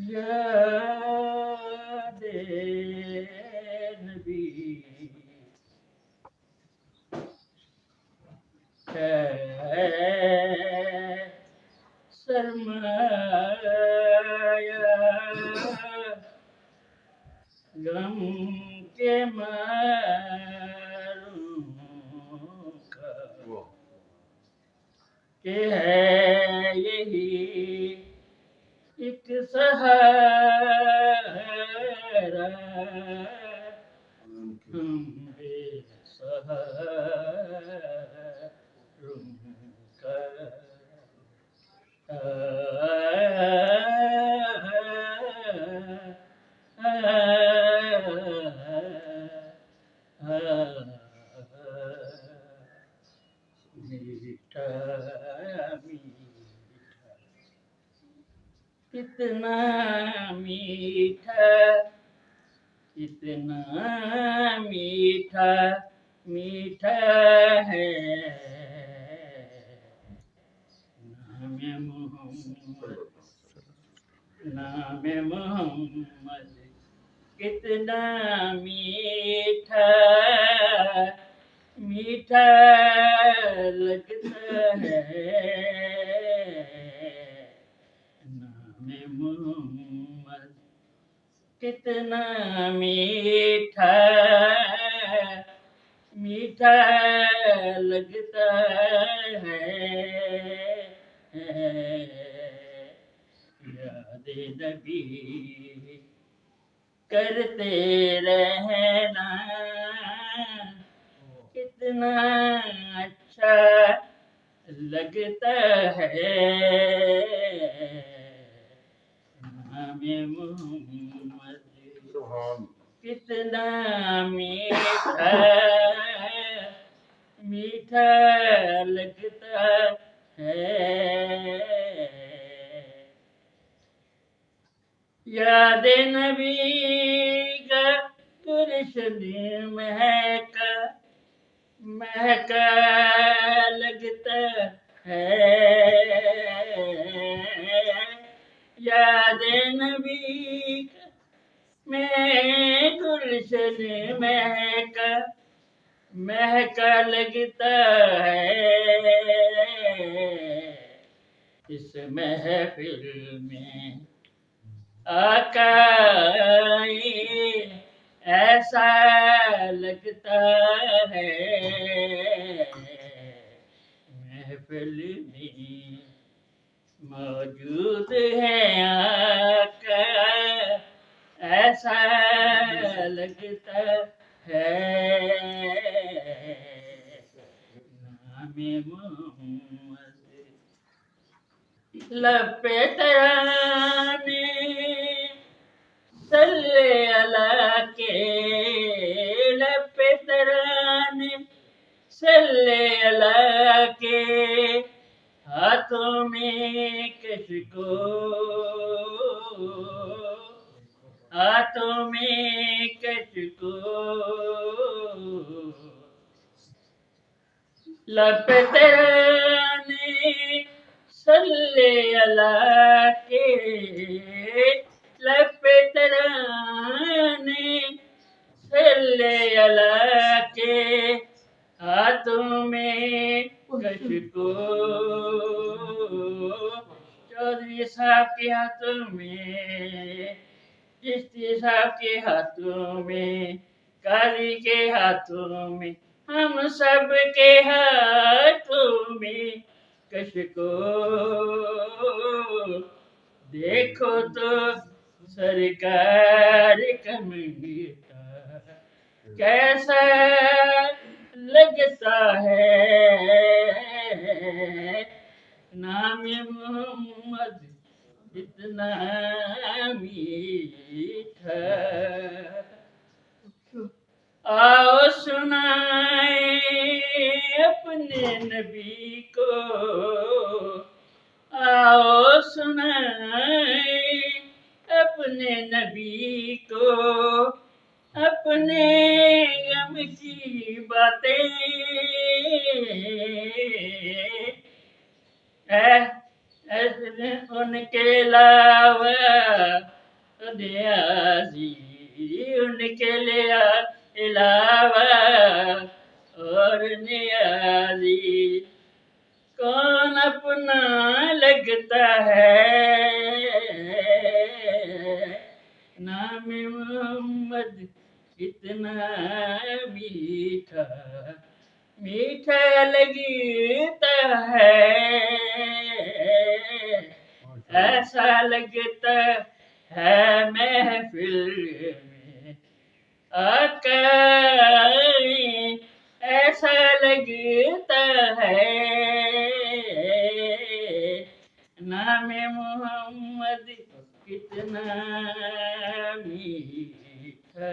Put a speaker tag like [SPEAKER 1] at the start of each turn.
[SPEAKER 1] याद नबी है सरमाया गम के मारूं का कि है यही एक सहारा हम बेसहारों का मीठा मीठा कितना मीठा कितना मीठा मीठा है नाम मोहम्मद नाम मोहम्मद कितना मीठा मीठा लगता है नाम मोहम्मद कितना मीठा मीठा लगता है याद नबी करते रहना कितना अच्छा लगता है नाम मोहम्मद कितना मीठा मीठा लगता है याद नबी का गुलशन महका महका लगता है याद नबी का मैं गुलशन महका महका लगता है इस महफिल में आका ऐसा लगता है महफिल में मौजूद है आका ऐसा लगता है नाम मोहम्मद लपे तराने सल्ले अला के लपे तराने सल्ले अला के हाथों में किसको हाथों में किसको लपे तराने सल्ले अला के लपे तराने सल्ले अला के हाथों में कशको चौधरी साहब के हाथों में चिश्ती साहब के हाथों में काली के हाथों में हम सब के हाथों में कशको देखो तो सरकार कमंगीता कैसा लगता है नाम मोहम्मद इतना मीठा आओ सुनाए अपने नबी को आओ सुनाए अपने नबी को अपने गम की बातें उनके अलावा नियाजी उनके लिए अलावा और नियाजी कौन अपना लगता है। नाम मोहम्मद कितना मीठा मीठा लगता है। ऐसा लगता है महफिल में आका, ऐसा लगता है नाम मोहम्मद कितना मीठा।